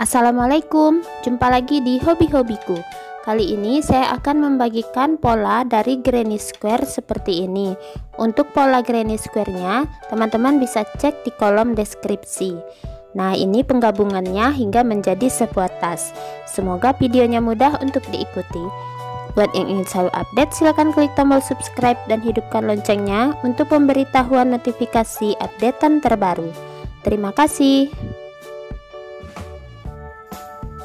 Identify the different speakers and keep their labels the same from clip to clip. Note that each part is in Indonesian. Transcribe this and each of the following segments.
Speaker 1: Assalamualaikum, jumpa lagi di hobi-hobiku. Kali ini saya akan membagikan pola dari granny square seperti ini. Untuk pola granny square-nya, teman-teman bisa cek di kolom deskripsi. Nah, ini penggabungannya hingga menjadi sebuah tas. Semoga videonya mudah untuk diikuti. Buat yang ingin selalu update, silahkan klik tombol subscribe dan hidupkan loncengnya untuk pemberitahuan notifikasi updatean terbaru. Terima kasih.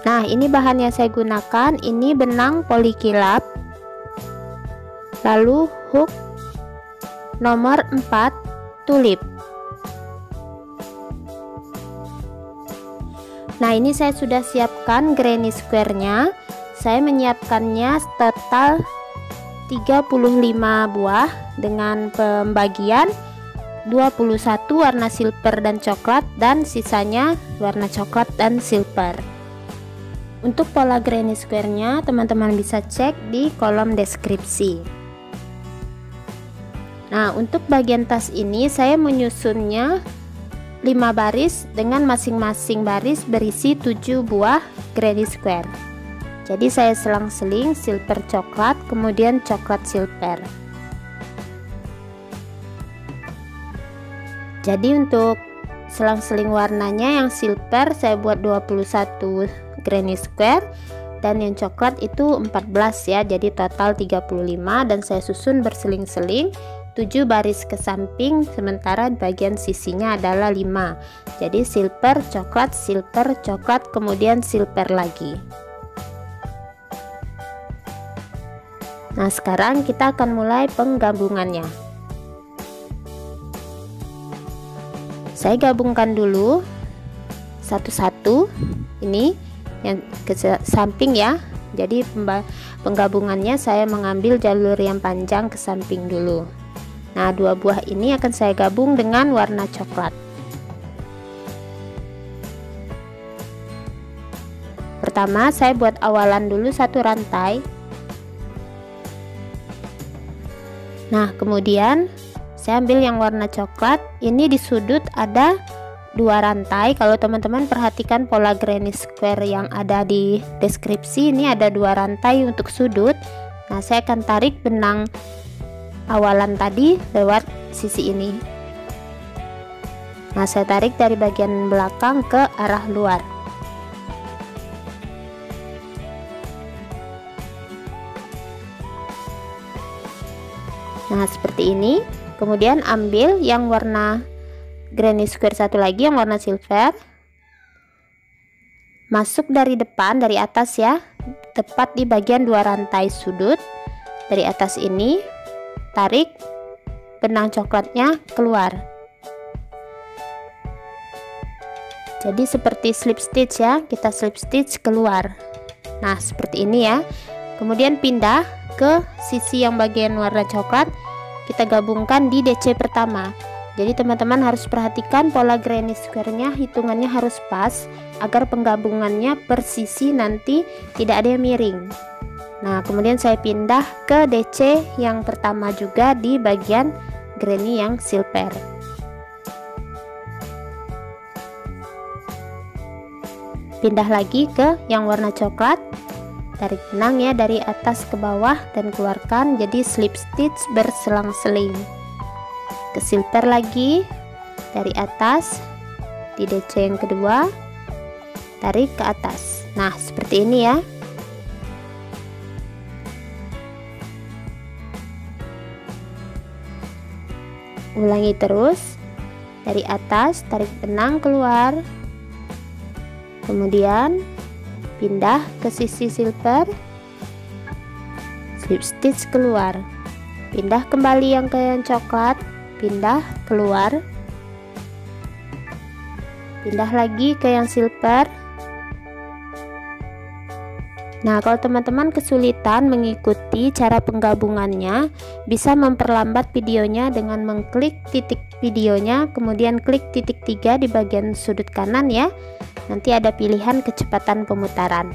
Speaker 1: Nah, ini bahan yang saya gunakan, ini benang polikilap, lalu hook nomor 4 tulip. Nah, ini saya sudah siapkan granny square-nya. Saya menyiapkannya total 35 buah dengan pembagian 21 warna silver dan coklat dan sisanya warna coklat dan silver. Untuk pola granny square-nya teman-teman bisa cek di kolom deskripsi. Nah, untuk bagian tas ini saya menyusunnya 5 baris dengan masing-masing baris berisi 7 buah granny square. Jadi saya selang-seling silver coklat, kemudian coklat silver. Jadi untuk selang-seling warnanya yang silver saya buat 21 granny square dan yang coklat itu 14 ya, jadi total 35 dan saya susun berseling-seling 7 baris ke samping, sementara bagian sisinya adalah 5. Jadi silver coklat kemudian silver lagi. Nah, sekarang kita akan mulai penggabungannya. Saya gabungkan dulu satu-satu, ini yang ke samping ya. Jadi penggabungannya saya mengambil jalur yang panjang ke samping dulu. Nah, 2 buah ini akan saya gabung dengan warna coklat. Pertama saya buat awalan dulu 1 rantai. Nah, kemudian saya ambil yang warna coklat, ini di sudut ada 2 rantai. Kalau teman-teman perhatikan pola granny square yang ada di deskripsi, ini ada 2 rantai untuk sudut. Nah, saya akan tarik benang awalan tadi lewat sisi ini. Nah, saya tarik dari bagian belakang ke arah luar. Nah, seperti ini. Kemudian ambil yang warna granny square satu lagi, yang warna silver, masuk dari depan, dari atas ya, tepat di bagian 2 rantai sudut. Dari atas ini tarik benang coklatnya keluar, jadi seperti slip stitch ya, kita slip stitch keluar. Nah, seperti ini ya. Kemudian pindah ke sisi yang bagian warna coklat, kita gabungkan di DC pertama. Jadi teman-teman harus perhatikan pola granny square-nya, hitungannya harus pas agar penggabungannya per sisi nanti tidak ada yang miring. Nah, kemudian saya pindah ke DC yang pertama juga di bagian granny yang silver. Pindah lagi ke yang warna coklat. Tarik benang ya dari atas ke bawah dan keluarkan, jadi slip stitch berselang-seling. Ke silver lagi dari atas di DC yang kedua, tarik ke atas. Nah, seperti ini ya. Ulangi terus dari atas, tarik benang keluar, kemudian pindah ke sisi silver, slip stitch keluar, pindah kembali yang ke yang coklat, pindah keluar, pindah lagi ke yang silver. Nah, kalau teman-teman kesulitan mengikuti cara penggabungannya, bisa memperlambat videonya dengan mengklik titik videonya, kemudian klik titik 3 di bagian sudut kanan ya. Nanti ada pilihan kecepatan pemutaran.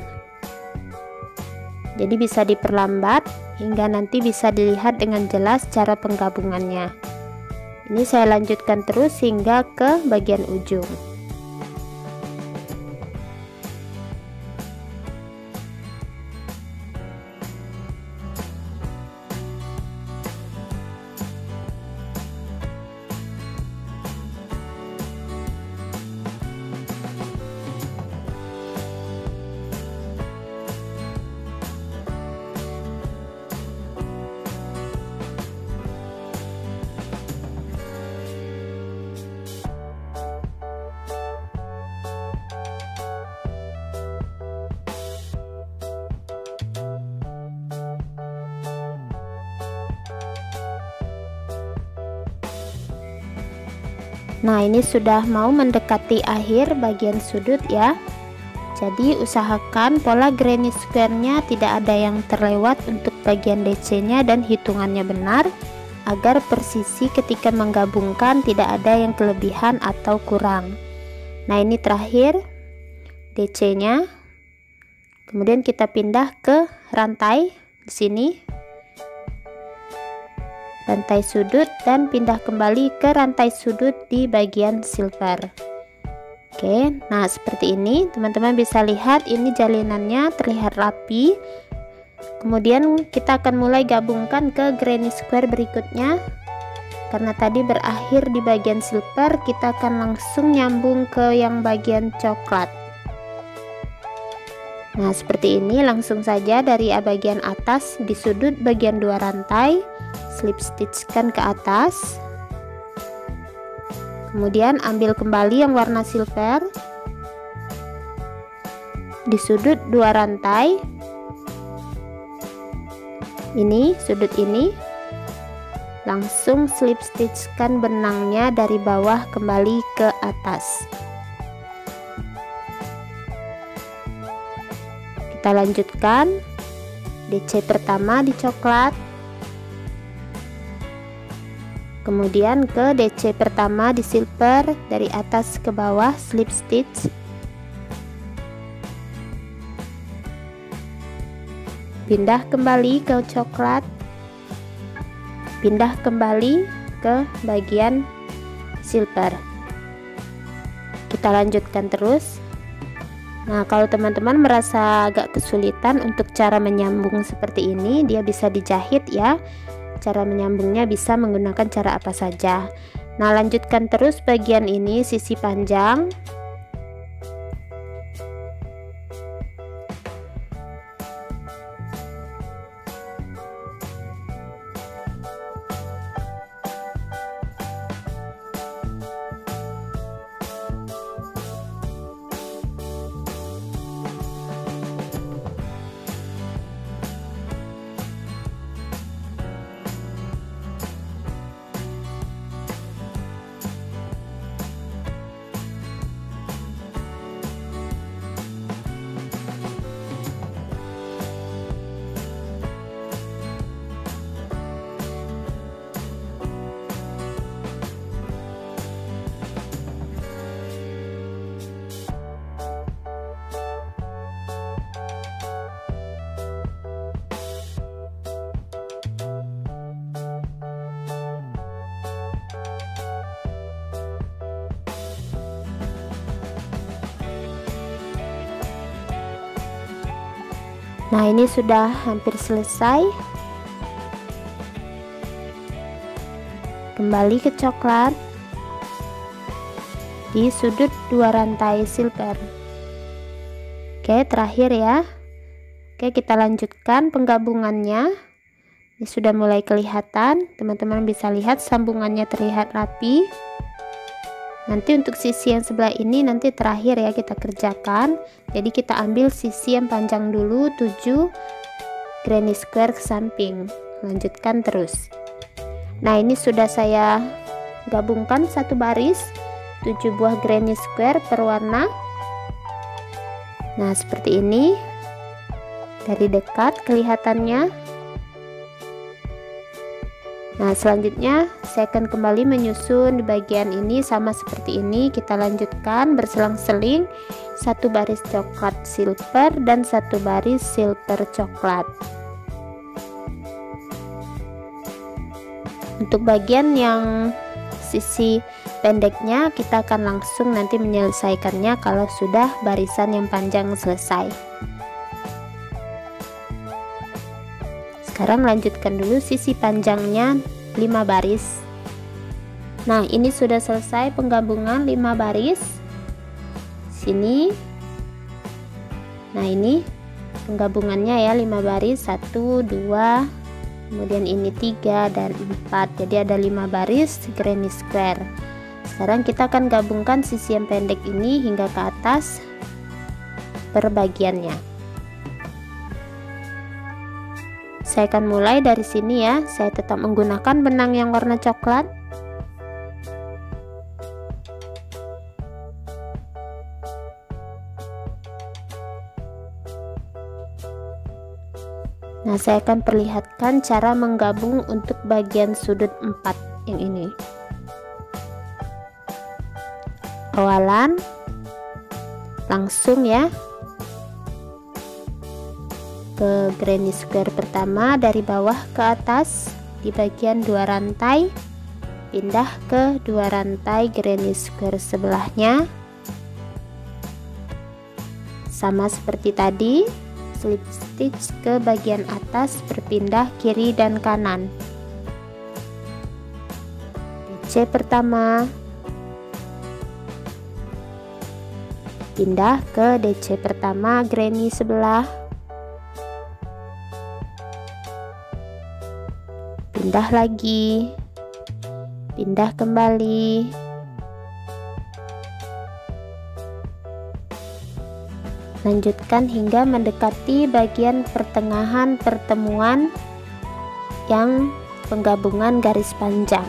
Speaker 1: Jadi bisa diperlambat hingga nanti bisa dilihat dengan jelas cara penggabungannya. Ini saya lanjutkan terus hingga ke bagian ujung. Nah, ini sudah mau mendekati akhir bagian sudut ya. Jadi usahakan pola granny square-nya tidak ada yang terlewat untuk bagian DC-nya dan hitungannya benar, agar persisi ketika menggabungkan tidak ada yang kelebihan atau kurang. Nah, ini terakhir DC-nya. Kemudian kita pindah ke rantai di sini. Rantai sudut dan pindah kembali ke rantai sudut di bagian silver. Oke, nah seperti ini teman-teman bisa lihat ini jalinannya terlihat rapi. Kemudian kita akan mulai gabungkan ke granny square berikutnya. Karena tadi berakhir di bagian silver, kita akan langsung nyambung ke yang bagian coklat. Nah, seperti ini langsung saja dari bagian atas di sudut bagian 2 rantai, slip stitchkan ke atas. Kemudian ambil kembali yang warna silver di sudut 2 rantai. Ini sudut ini langsung slip stitchkan benangnya dari bawah kembali ke atas. Kita lanjutkan DC pertama di coklat, kemudian ke DC pertama di silver, dari atas ke bawah slip stitch, pindah kembali ke coklat, pindah kembali ke bagian silver. Kita lanjutkan terus. Nah, kalau teman-teman merasa agak kesulitan untuk cara menyambung seperti ini, dia bisa dijahit ya. Cara menyambungnya bisa menggunakan cara apa saja. Nah, lanjutkan terus bagian ini, sisi panjang. Nah, ini sudah hampir selesai. Kembali ke coklat di sudut 2 rantai silver. Oke, terakhir ya. Oke, kita lanjutkan penggabungannya. Ini sudah mulai kelihatan, teman-teman bisa lihat sambungannya terlihat rapi. Nanti untuk sisi yang sebelah ini nanti terakhir ya kita kerjakan. Jadi kita ambil sisi yang panjang dulu, 7 granny square ke samping. Lanjutkan terus. Nah, ini sudah saya gabungkan satu baris 7 buah granny square per warna. Nah, seperti ini. Dari dekat kelihatannya. Nah, selanjutnya saya akan kembali menyusun di bagian ini sama seperti ini. Kita lanjutkan berselang-seling satu baris coklat silver dan satu baris silver coklat. Untuk bagian yang sisi pendeknya kita akan langsung nanti menyelesaikannya kalau sudah barisan yang panjang selesai. Sekarang lanjutkan dulu sisi panjangnya 5 baris. Nah, ini sudah selesai penggabungan 5 baris. Sini. Nah, ini penggabungannya ya 5 baris, 1 2, kemudian ini 3 dan 4. Jadi ada 5 baris granny square. Sekarang kita akan gabungkan sisi yang pendek ini hingga ke atas per bagiannya. Saya akan mulai dari sini ya. Saya tetap menggunakan benang yang warna coklat. Nah, saya akan perlihatkan cara menggabung untuk bagian sudut 4 yang ini. Awalan langsung ya ke granny square pertama, dari bawah ke atas di bagian 2 rantai, pindah ke 2 rantai granny square sebelahnya, sama seperti tadi, slip stitch ke bagian atas, berpindah kiri dan kanan. DC pertama, pindah ke DC pertama granny sebelah, pindah lagi, pindah kembali, lanjutkan hingga mendekati bagian pertengahan pertemuan yang penggabungan garis panjang.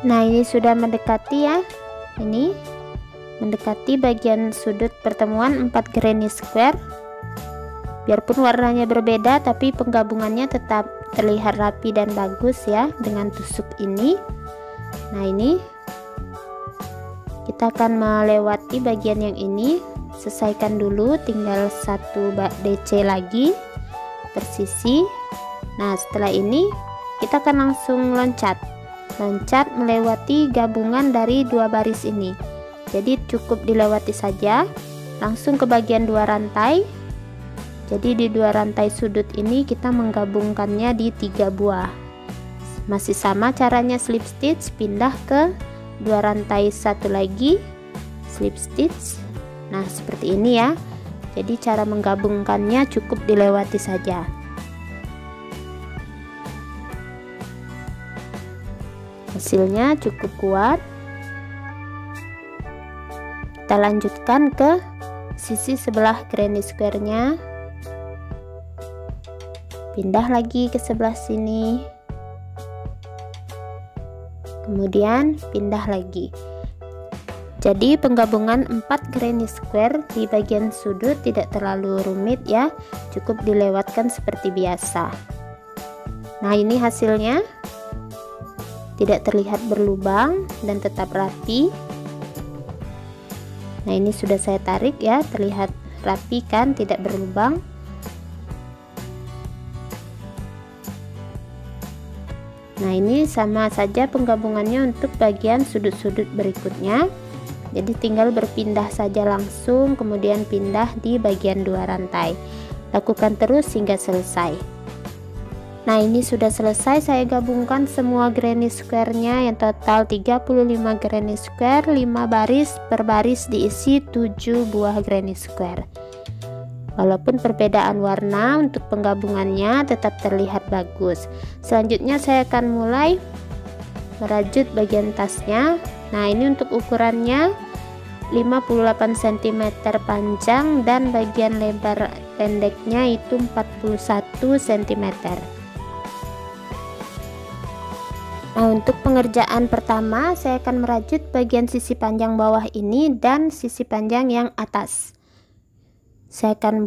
Speaker 1: Nah, ini sudah mendekati ya, ini mendekati bagian sudut pertemuan 4 granny square. Biarpun warnanya berbeda, tapi penggabungannya tetap terlihat rapi dan bagus ya dengan tusuk ini. Nah, ini kita akan melewati bagian yang ini, selesaikan dulu, tinggal 1 DC lagi persisi. Nah, setelah ini kita akan langsung loncat melewati gabungan dari 2 baris ini. Jadi cukup dilewati saja, langsung ke bagian 2 rantai. Jadi di 2 rantai sudut ini kita menggabungkannya di 3 buah. Masih sama caranya, slip stitch, pindah ke 2 rantai, 1 lagi slip stitch. Nah, seperti ini ya. Jadi cara menggabungkannya cukup dilewati saja. Hasilnya cukup kuat. Kita lanjutkan ke sisi sebelah granny square-nya, pindah lagi ke sebelah sini, kemudian pindah lagi. Jadi penggabungan 4 granny square di bagian sudut tidak terlalu rumit ya, cukup dilewatkan seperti biasa. Nah, ini hasilnya tidak terlihat berlubang dan tetap rapi. Nah, ini sudah saya tarik ya, terlihat rapi kan, tidak berlubang. Nah, ini sama saja penggabungannya untuk bagian sudut-sudut berikutnya. Jadi tinggal berpindah saja langsung, kemudian pindah di bagian 2 rantai. Lakukan terus hingga selesai. Nah, ini sudah selesai, saya gabungkan semua granny square-nya yang total 35 granny square, 5 baris, per baris diisi 7 buah granny square. Walaupun perbedaan warna untuk penggabungannya tetap terlihat bagus. Selanjutnya saya akan mulai merajut bagian tasnya. Nah, ini untuk ukurannya 58 cm panjang dan bagian lebar pendeknya itu 41 cm. Nah, untuk pengerjaan pertama saya akan merajut bagian sisi panjang bawah ini dan sisi panjang yang atas. Saya akan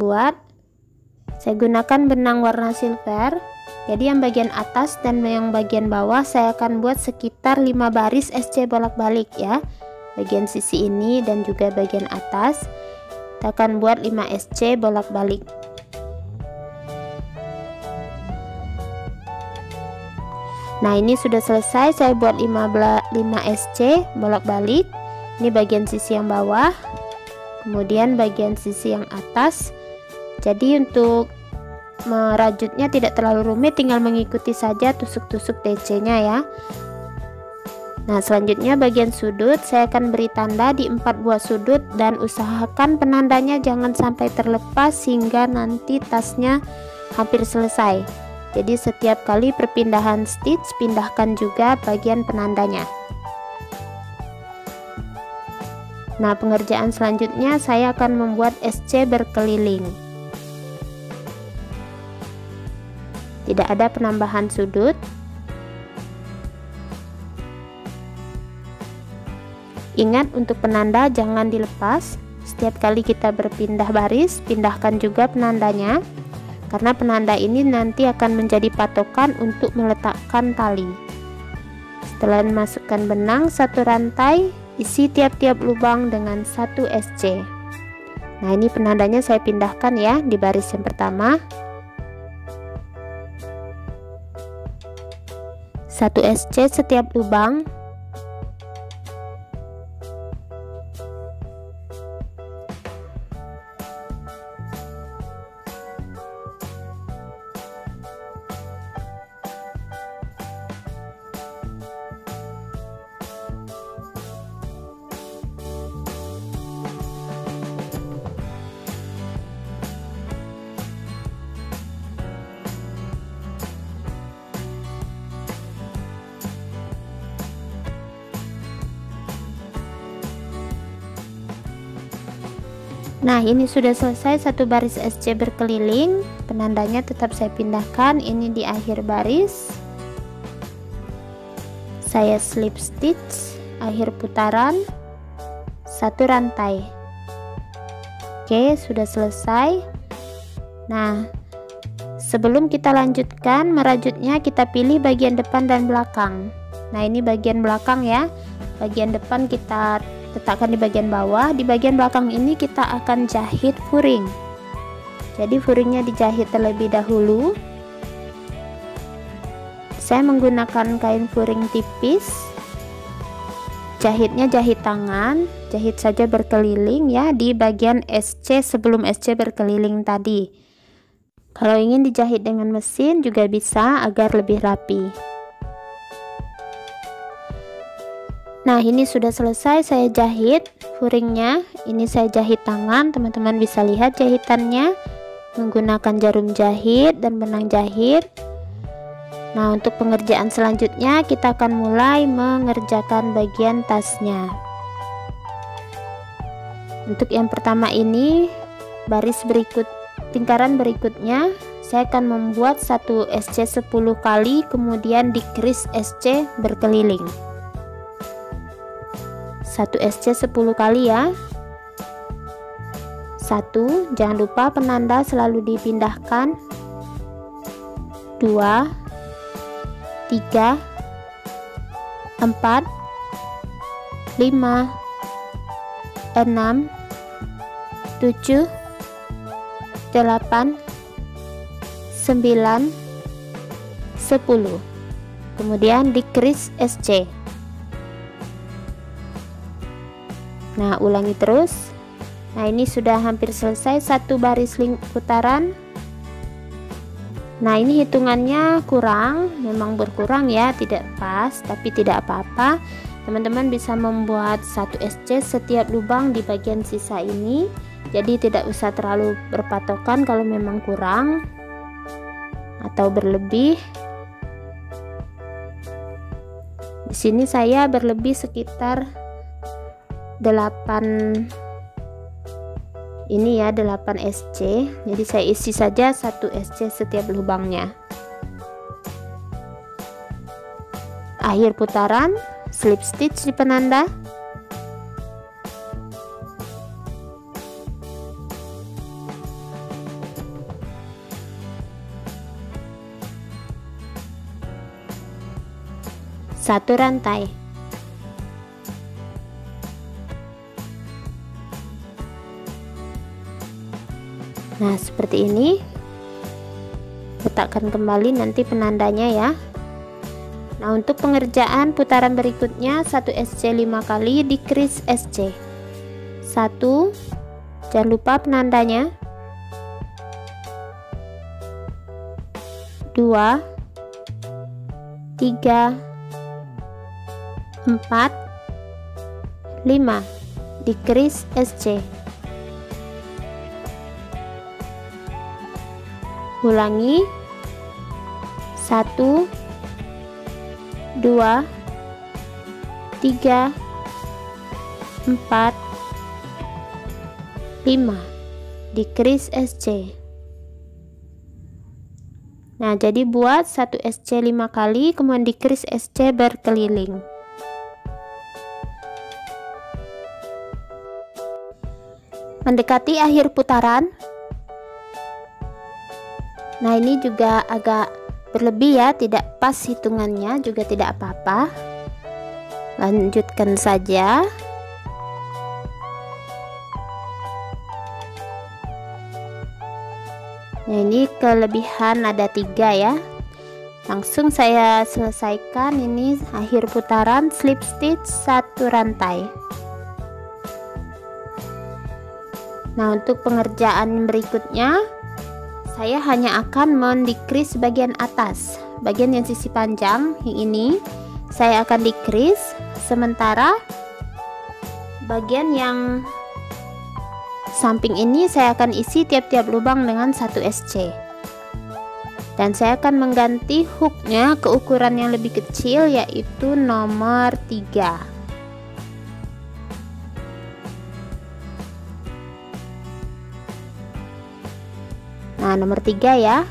Speaker 1: saya gunakan benang warna silver. Jadi yang bagian atas dan yang bagian bawah saya akan buat sekitar 5 baris SC bolak-balik ya. Bagian sisi ini dan juga bagian atas kita akan buat 5 SC bolak-balik. Nah, ini sudah selesai, saya buat 5 SC bolak-balik. Ini bagian sisi yang bawah, kemudian bagian sisi yang atas. Jadi untuk merajutnya tidak terlalu rumit, tinggal mengikuti saja tusuk-tusuk DC-nya ya. Nah, selanjutnya bagian sudut saya akan beri tanda di 4 buah sudut dan usahakan penandanya jangan sampai terlepas hingga nanti tasnya hampir selesai. Jadi setiap kali perpindahan stitch pindahkan juga bagian penandanya. Nah, pengerjaan selanjutnya saya akan membuat SC berkeliling. Tidak ada penambahan sudut. Ingat, untuk penanda jangan dilepas. Setiap kali kita berpindah baris, pindahkan juga penandanya, karena penanda ini nanti akan menjadi patokan untuk meletakkan tali. Setelah memasukkan benang 1 rantai, isi tiap-tiap lubang dengan 1 SC. Nah, ini penandanya saya pindahkan ya di baris yang pertama. 1 SC setiap lubang. Nah, ini sudah selesai 1 baris SC berkeliling. Penandanya tetap saya pindahkan, ini di akhir baris. Saya slip stitch akhir putaran 1 rantai. Oke, sudah selesai. Nah, sebelum kita lanjutkan merajutnya, kita pilih bagian depan dan belakang. Nah, ini bagian belakang ya. Bagian depan kita letakkan di bagian bawah. Di bagian belakang ini kita akan jahit furing. Jadi furingnya dijahit terlebih dahulu. Saya menggunakan kain furing tipis. Jahitnya jahit tangan, jahit saja berkeliling ya di bagian SC sebelum SC berkeliling tadi. Kalau ingin dijahit dengan mesin juga bisa agar lebih rapi. Nah, ini sudah selesai saya jahit furingnya. Ini saya jahit tangan, teman-teman bisa lihat jahitannya menggunakan jarum jahit dan benang jahit. Nah, untuk pengerjaan selanjutnya kita akan mulai mengerjakan bagian tasnya. Untuk yang pertama ini, baris berikut, lingkaran berikutnya saya akan membuat 1 SC 10 kali, kemudian dikris SC berkeliling. 1 SC 10 kali ya. 1, jangan lupa penanda selalu dipindahkan. 2, 3, 4, 5, 6, 7, 8, 9, 10. Kemudian dikris SC. Nah, ulangi terus. Nah, ini sudah hampir selesai 1 baris putaran. Nah, ini hitungannya kurang, memang berkurang ya, tidak pas, tapi tidak apa-apa. Teman-teman bisa membuat 1 SC setiap lubang di bagian sisa ini. Jadi tidak usah terlalu berpatokan kalau memang kurang atau berlebih. Di sini saya berlebih sekitar 8 ini ya, 8 SC. Jadi saya isi saja 1 SC setiap lubangnya. Akhir putaran, slip stitch di penanda. Satu rantai. Nah, seperti ini. Letakkan kembali nanti penandanya ya. Nah, untuk pengerjaan putaran berikutnya 1 SC 5 kali dikris SC. 1, jangan lupa penandanya. 2, 3, 4, 5 decrease SC. Ulangi 1, 2, 3, 4, 5 decrease SC. Nah, jadi buat 1 SC 5 kali, kemudian decrease SC berkeliling. Mendekati akhir putaran. Nah, ini juga agak berlebih ya, tidak pas hitungannya, juga tidak apa-apa. Lanjutkan saja. Nah, ini kelebihan ada 3 ya. Langsung saya selesaikan ini akhir putaran, slip stitch 1 rantai. Nah, untuk pengerjaan berikutnya saya hanya akan mendecrease bagian atas, bagian yang sisi panjang yang ini saya akan decrease, sementara bagian yang samping ini saya akan isi tiap-tiap lubang dengan 1 SC. Dan saya akan mengganti hooknya ke ukuran yang lebih kecil, yaitu nomor 3. Nah, nomor 3 ya.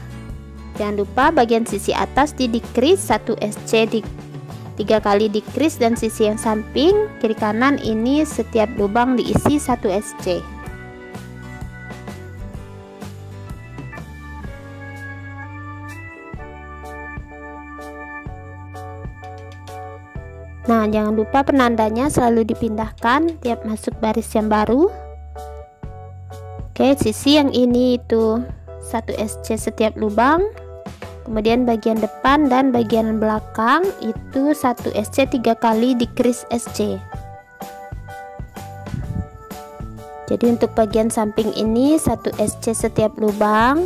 Speaker 1: Jangan lupa bagian sisi atas di decrease 1 SC, 3 kali decrease, dan sisi yang samping kiri kanan ini setiap lubang diisi 1 SC. Nah, jangan lupa penandanya selalu dipindahkan tiap masuk baris yang baru. Oke, sisi yang ini itu 1 SC setiap lubang. Kemudian bagian depan dan bagian belakang itu 1 SC 3 kali decrease SC. Jadi untuk bagian samping ini 1 SC setiap lubang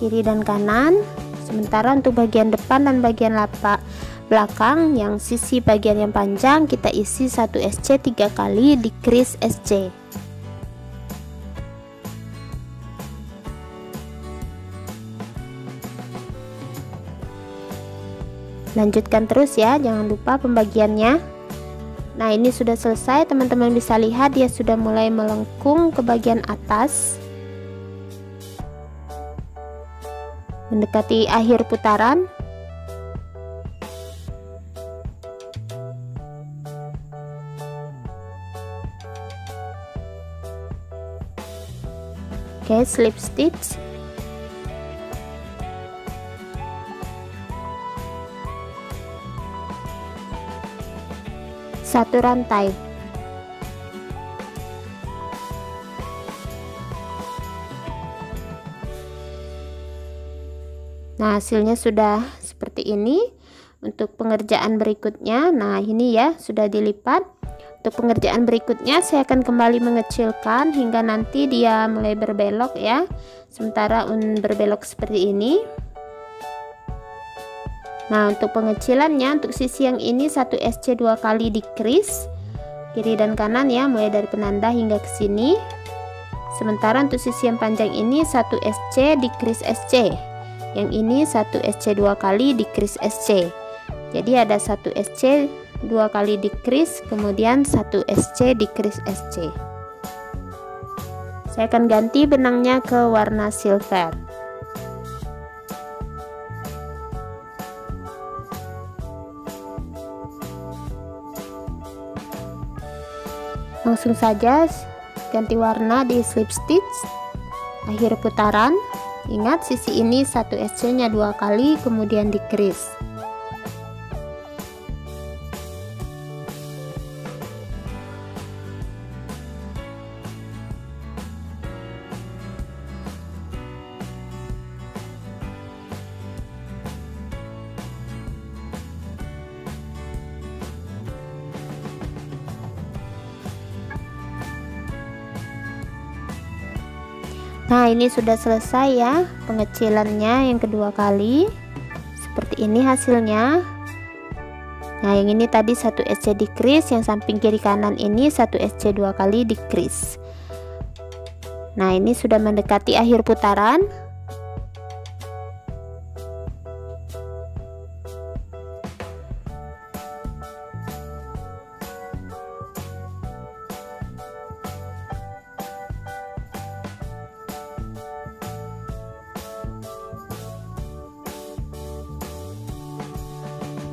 Speaker 1: kiri dan kanan. Sementara untuk bagian depan dan bagian belakang yang sisi bagian yang panjang kita isi 1 SC 3 kali decrease SC. Lanjutkan terus ya, jangan lupa pembagiannya. Nah, ini sudah selesai, teman-teman bisa lihat dia sudah mulai melengkung ke bagian atas, mendekati akhir putaran. Oke, slip stitch. Satu rantai. Nah, hasilnya sudah seperti ini. Untuk pengerjaan berikutnya, nah ini ya sudah dilipat. Untuk pengerjaan berikutnya saya akan kembali mengecilkan hingga nanti dia mulai berbelok ya. Sementara berbelok seperti ini. Nah, untuk pengecilannya, untuk sisi yang ini 1 SC 2 kali decrease kiri dan kanan ya, mulai dari penanda hingga ke sini. Sementara untuk sisi yang panjang ini 1 SC decrease SC. Yang ini 1 SC 2 kali decrease SC. Jadi ada 1 SC 2 kali decrease, kemudian 1 SC decrease SC. Saya akan ganti benangnya ke warna silver. Langsung saja ganti warna di slip stitch akhir putaran. Ingat sisi ini 1 SC nya 2 kali, kemudian decrease. Nah, ini sudah selesai ya pengecilannya yang kedua kali. Seperti ini hasilnya. Nah, Nah, yang ini tadi 1 SC decrease, yang samping kiri kanan ini 1 SC 2 kali decrease. Nah, ini sudah mendekati akhir putaran.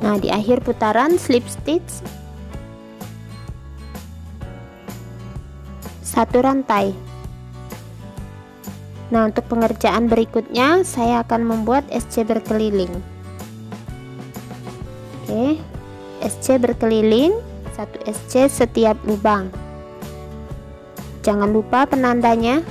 Speaker 1: Nah, di akhir putaran slip stitch 1 rantai. Nah, untuk pengerjaan berikutnya saya akan membuat SC berkeliling. Oke, SC berkeliling 1 SC setiap lubang. Jangan lupa penandanya.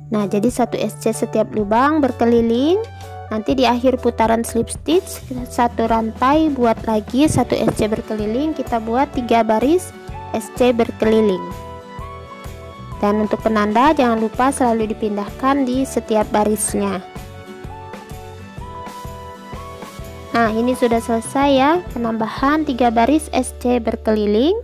Speaker 1: Nah, jadi 1 SC setiap lubang berkeliling. Nanti di akhir putaran slip stitch 1 rantai, buat lagi 1 SC berkeliling, kita buat 3 baris SC berkeliling. Dan untuk penanda jangan lupa selalu dipindahkan di setiap barisnya. Nah, ini sudah selesai ya, penambahan 3 baris SC berkeliling.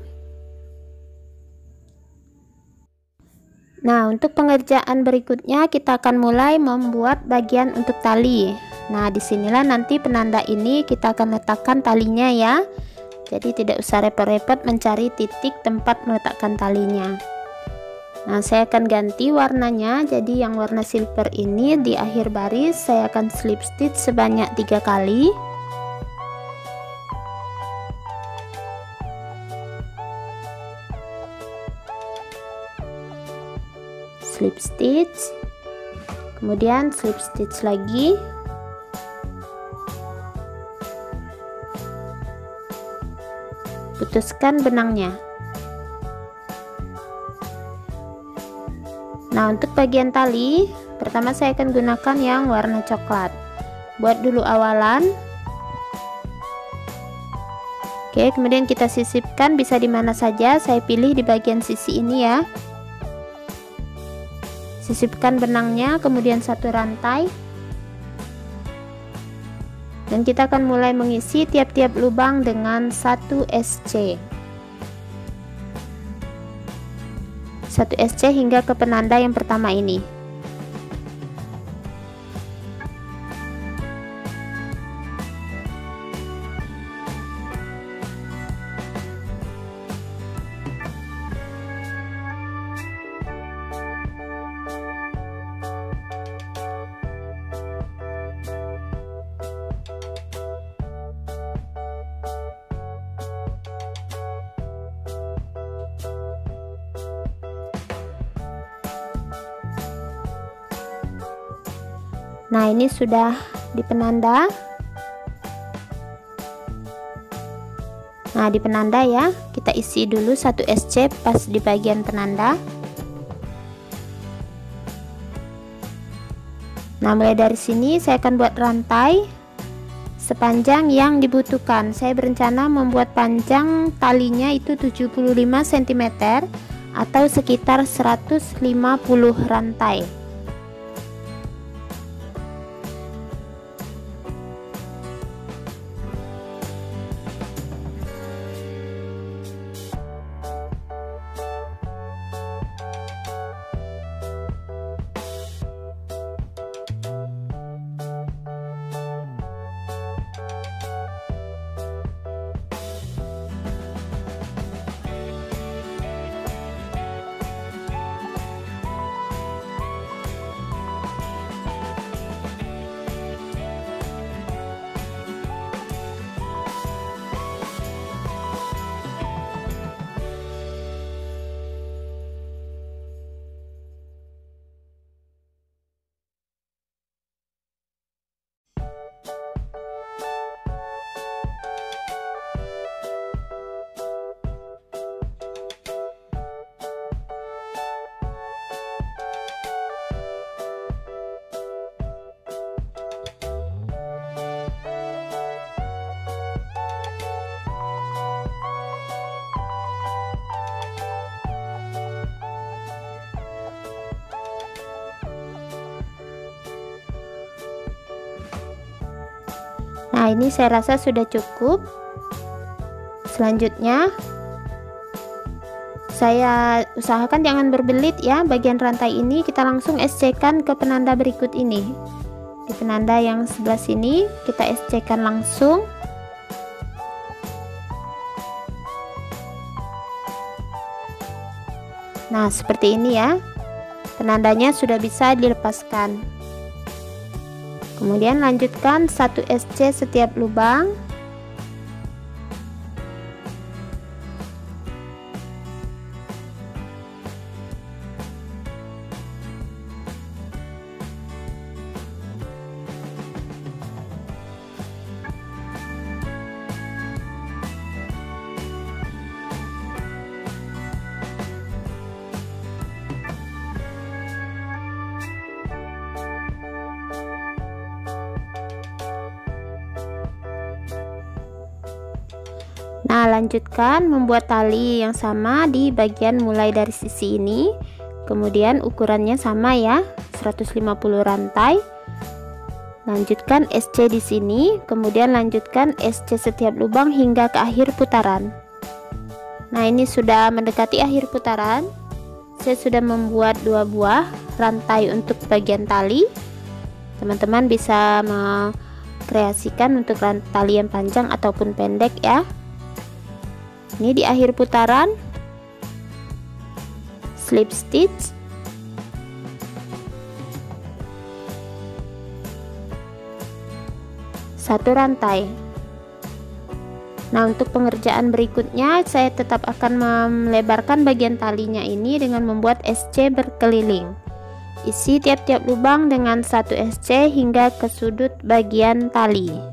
Speaker 1: Nah, untuk pengerjaan berikutnya kita akan mulai membuat bagian untuk tali. Nah, disinilah nanti penanda ini kita akan letakkan talinya ya. Jadi tidak usah repot-repot mencari titik tempat meletakkan talinya. Nah, saya akan ganti warnanya. Jadi yang warna silver ini di akhir baris saya akan slip stitch sebanyak 3 kali. Slip stitch, kemudian slip stitch lagi, putuskan benangnya. Nah, untuk bagian tali pertama saya akan gunakan yang warna coklat. Buat dulu awalan. Oke, kemudian kita sisipkan, bisa di mana saja, saya pilih di bagian sisi ini ya. Sisipkan benangnya, kemudian 1 rantai, dan kita akan mulai mengisi tiap-tiap lubang dengan 1 SC 1 SC hingga ke penanda yang pertama ini. Nah, ini sudah di penanda. Nah, di penanda ya, kita isi dulu 1 SC pas di bagian penanda. Nah, mulai dari sini saya akan buat rantai sepanjang yang dibutuhkan. Saya berencana membuat panjang talinya itu 75 cm atau sekitar 150 rantai. Nah, ini saya rasa sudah cukup. Selanjutnya saya usahakan jangan berbelit ya. Bagian rantai ini kita langsung SC-kan ke penanda berikut ini. Di penanda yang sebelah sini kita SC-kan langsung. Nah, seperti ini ya. Penandanya sudah bisa dilepaskan. Kemudian lanjutkan 1 SC setiap lubang. Nah, lanjutkan membuat tali yang sama di bagian mulai dari sisi ini. Kemudian ukurannya sama ya, 150 rantai. Lanjutkan SC di sini, kemudian lanjutkan SC setiap lubang hingga ke akhir putaran. Nah, ini sudah mendekati akhir putaran. Saya sudah membuat 2 buah rantai untuk bagian tali. Teman-teman bisa mengkreasikan untuk tali yang panjang ataupun pendek ya. Ini di akhir putaran, slip stitch, satu rantai. Nah, untuk pengerjaan berikutnya saya tetap akan melebarkan bagian talinya ini dengan membuat SC berkeliling. Isi tiap-tiap lubang dengan 1 SC hingga ke sudut bagian tali.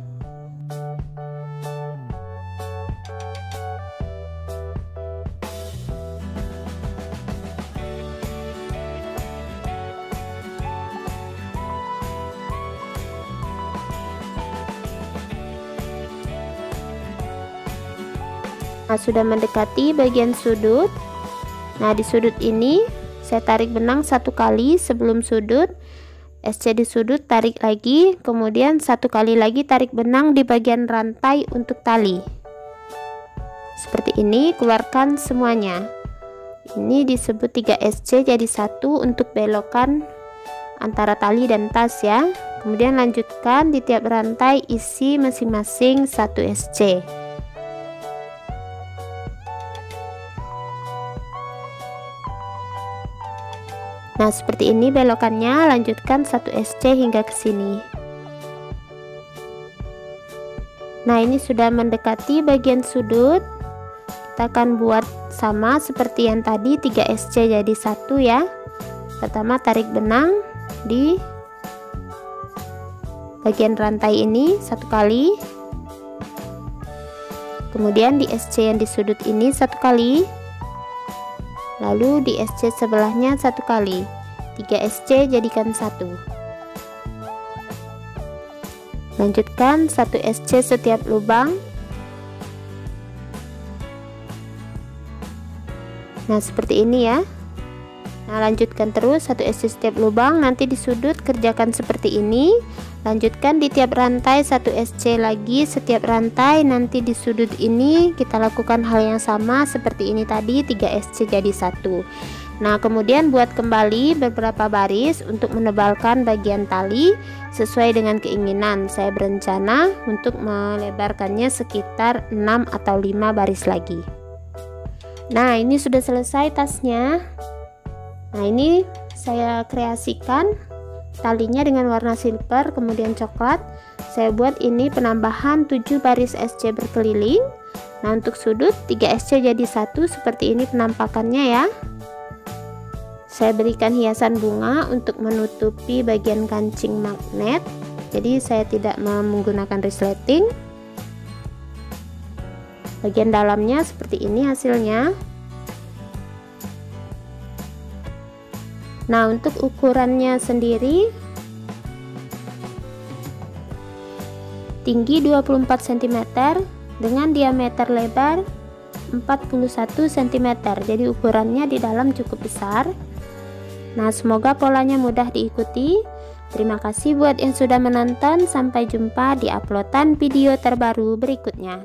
Speaker 1: Nah, sudah mendekati bagian sudut. Nah, di sudut ini saya tarik benang 1 kali sebelum sudut, SC di sudut, tarik lagi, kemudian 1 kali lagi tarik benang di bagian rantai untuk tali. Seperti ini, keluarkan semuanya. Ini disebut 3 SC jadi 1 untuk belokan antara tali dan tas ya. Kemudian lanjutkan di tiap rantai isi masing-masing 1 SC. Nah, seperti ini belokannya, lanjutkan 1 SC hingga ke sini. Nah, ini sudah mendekati bagian sudut. Kita akan buat sama seperti yang tadi, 3 SC jadi 1 ya. Pertama tarik benang di bagian rantai ini 1 kali. Kemudian di SC yang di sudut ini 1 kali. Lalu di SC sebelahnya 1 kali. 3 SC jadikan 1. Lanjutkan 1 SC setiap lubang. Nah, seperti ini ya. Nah, lanjutkan terus 1 SC setiap lubang. Nanti di sudut kerjakan seperti ini. Lanjutkan di tiap rantai 1 SC lagi setiap rantai. Nanti di sudut ini kita lakukan hal yang sama seperti ini tadi, 3 SC jadi 1. Nah, kemudian buat kembali beberapa baris untuk menebalkan bagian tali sesuai dengan keinginan. Saya berencana untuk melebarkannya sekitar 6 atau 5 baris lagi. Nah, ini sudah selesai tasnya. Nah, ini saya kreasikan talinya dengan warna silver kemudian coklat. Saya buat ini penambahan 7 baris SC berkeliling. Nah, untuk sudut 3 SC jadi 1, seperti ini penampakannya ya. Saya berikan hiasan bunga untuk menutupi bagian kancing magnet. Jadi saya tidak menggunakan resleting. Bagian dalamnya seperti ini hasilnya. Nah, untuk ukurannya sendiri tinggi 24 cm dengan diameter lebar 41 cm. Jadi ukurannya di dalam cukup besar. Nah, semoga polanya mudah diikuti. Terima kasih buat yang sudah menonton. Sampai jumpa di uploadan video terbaru berikutnya.